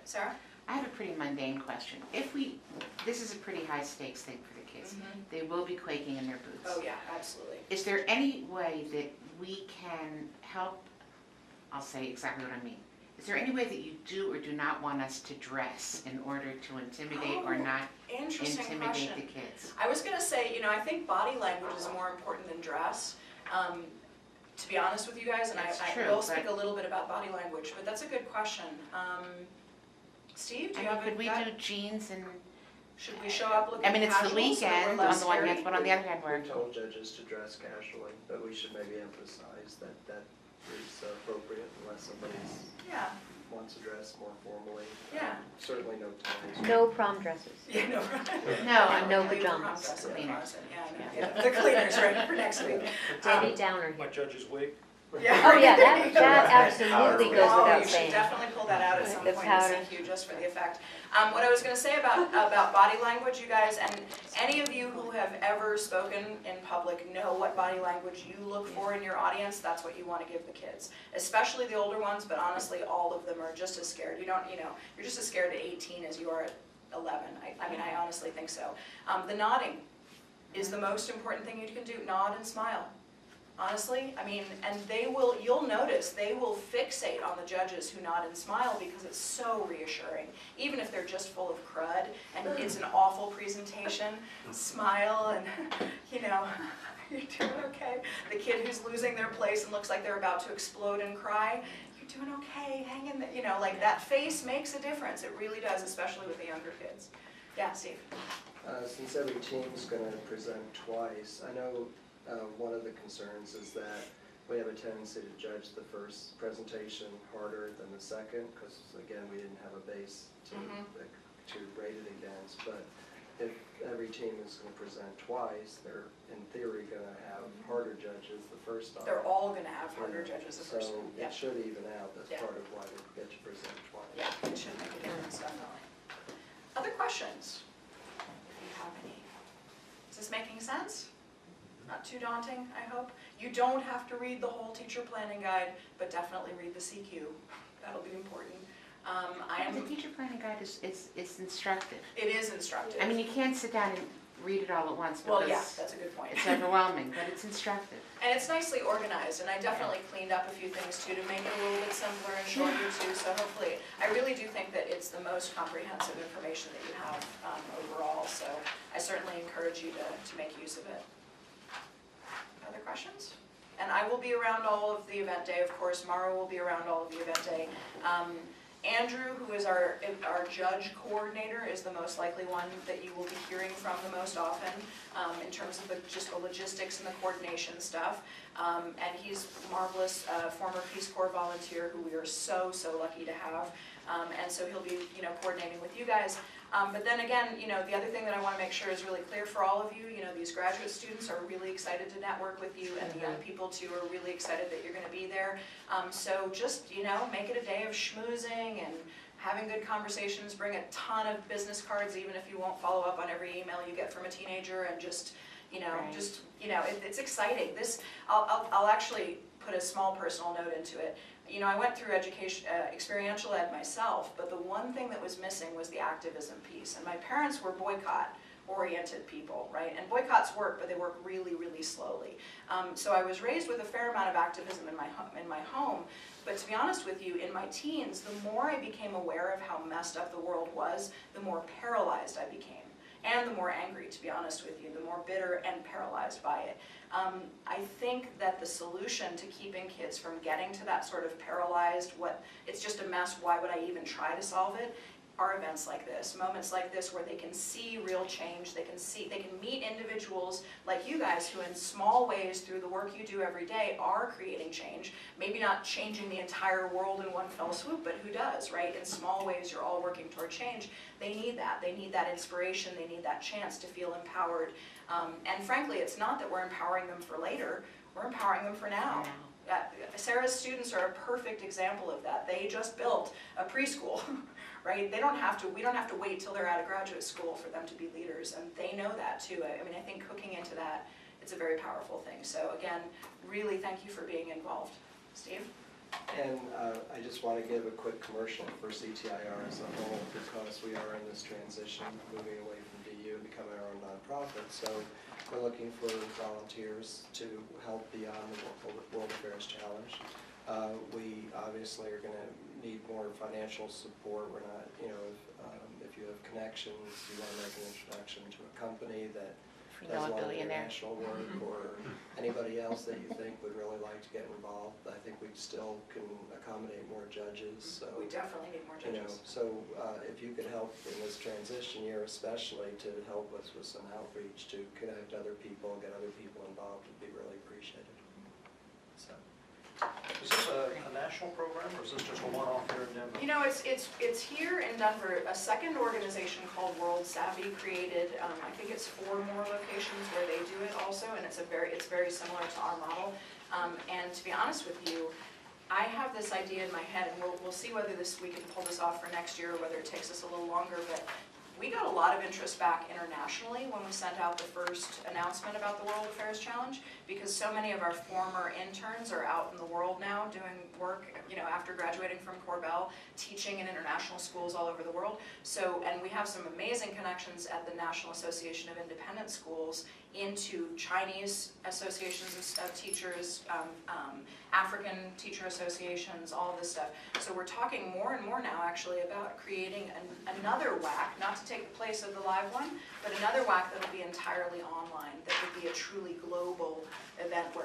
Sarah? I have a pretty mundane question. This is a pretty high stakes thing for the kids. Mm-hmm. They will be quaking in their boots. Oh yeah, absolutely. Is there any way that we can help, I'll say exactly what I mean. Is there any way that you do or do not want us to dress in order to intimidate or not Interesting intimidate question. the kids? I was going to say, I think body language is more important than dress. To be honest with you guys, and That's I true, will speak a little bit about body language, but that's a good question. Steve, do you have Could we gut? do jeans and, Should we show up looking I mean, it's the casual so that we're weekend on less the one scary? hand, but on the other hand, we're, We told judges to dress casually, but we should maybe emphasize that that is appropriate unless somebody Yeah, wants to dress more formally. Yeah. Certainly no ties. No prom dresses. yeah, no. no, No Leave the pajamas. prom dress in the Cleaners. closet. Yeah, the cleaners, right, for next week. Debbie Downer My here. judge's wig. Yeah. Oh yeah, There you go. that absolutely goes Oh, without you should saying. definitely pull that out at some The point powder. and CQ just for the effect. What I was going to say about body language, you guys, and any of you who have ever spoken in public know what body language you look for in your audience. That's what you want to give the kids, especially the older ones. But honestly, all of them are just as scared. You're just as scared at 18 as you are at 11. I mean, I honestly think so. The nodding is the most important thing you can do. Nod and smile. Honestly, I mean, and you'll notice, they will fixate on the judges who nod and smile because it's so reassuring. Even if they're just full of crud and it's an awful presentation, smile and, you're doing okay. The kid who's losing their place and looks like they're about to explode and cry, you're doing okay, hang in there. Like that face makes a difference. It really does, especially with the younger kids. Yeah, Steve? Since every team's going to present twice, I know one of the concerns is that we have a tendency to judge the first presentation harder than the second, because again, we didn't have a base to rate it against. But if every team is going to present twice, they're in theory going to have harder judges the first time. They're all going to have harder judges the first So time. Yeah. it should even out. That's Yeah. part of why they get to present twice. Yeah, it should make a difference, definitely. Other questions? If you have any. Is this making sense? Not too daunting, I hope. You don't have to read the whole teacher planning guide, but definitely read the CQ. That'll be important. the teacher planning guide is instructive. It is instructive. I mean, you can't sit down and read it all at once Well, yeah, because that's a good point. it's overwhelming, but it's instructive. And it's nicely organized, and I definitely cleaned up a few things too to make it a little bit simpler and shorter too, so hopefully, I really do think that it's the most comprehensive information that you have overall, so I certainly encourage you to make use of it. Other questions? And I will be around all of the event day, of course. Mara will be around all of the event day. Andrew, who is our judge coordinator, is the most likely one that you will be hearing from the most often in terms of just the logistics and the coordination stuff. And he's marvelous, former Peace Corps volunteer who we are so lucky to have. And so he'll be, coordinating with you guys. But then again, the other thing that I want to make sure is really clear for all of you, these graduate students are really excited to network with you, and the young people too are really excited that you're going to be there. So just, make it a day of schmoozing and having good conversations. Bring a ton of business cards, even if you won't follow up on every email you get from a teenager, and just, it's exciting. I'll actually put a small personal note into it. I went through experiential ed myself, but the one thing that was missing was the activism piece. And my parents were boycott-oriented people, right? And boycotts work, but they work really, really slowly. So I was raised with a fair amount of activism in my home. But to be honest with you, in my teens, the more I became aware of how messed up the world was, the more paralyzed I became. And the more angry, to be honest with you, the more bitter and paralyzed by it. I think that the solution to keeping kids from getting to that sort of paralyzed, it's just a mess, why would I even try to solve it, are events like this, moments like this where they can see real change, they can meet individuals like you guys who in small ways through the work you do every day are creating change. Maybe not changing the entire world in one fell swoop, but who does, right? In small ways you're all working toward change. They need that inspiration, they need that chance to feel empowered. And frankly, it's not that we're empowering them for later, we're empowering them for now. Sarah's students are a perfect example of that. They just built a preschool. Right? We don't have to wait till they're out of graduate school for them to be leaders, and they know that too. I mean, I think hooking into that, it's a very powerful thing. So again, really thank you for being involved. Steve? And I just want to give a quick commercial for CTIR as a whole, because we are in this transition, moving away from DU and becoming our own nonprofit. So we're looking for volunteers to help beyond the World Affairs Challenge. We obviously are going to need more financial support. We're not, if you have connections, you want to make an introduction to a company that You know, does a a lot of billionaire. international work, or anybody else that you think would really like to get involved. I think we still can accommodate more judges, so. We definitely need more You know, judges. so if you could help in this transition year especially to help us with some outreach, to connect other people, get other people involved, would be really appreciated. So, Is this a national program, or is this just a one-off here in Denver? You know, it's here in Denver. A second organization called World Savvy created, I think it's 4 more locations where they do it also, and it's very similar to our model. And to be honest with you, I have this idea in my head, and we'll see whether we can pull this off for next year, or whether it takes us a little longer, but we got a lot of interest back internationally when we sent out the first announcement about the World Affairs Challenge, because so many of our former interns are out in the world now doing work, after graduating from Corbell, teaching in international schools all over the world. So, and we have some amazing connections at the National Association of Independent Schools into Chinese associations of teachers, African teacher associations, all of this stuff. So we're talking more and more now actually about creating another WAC, not to take the place of the live one, but another WAC that'll be entirely online, that would be a truly global event where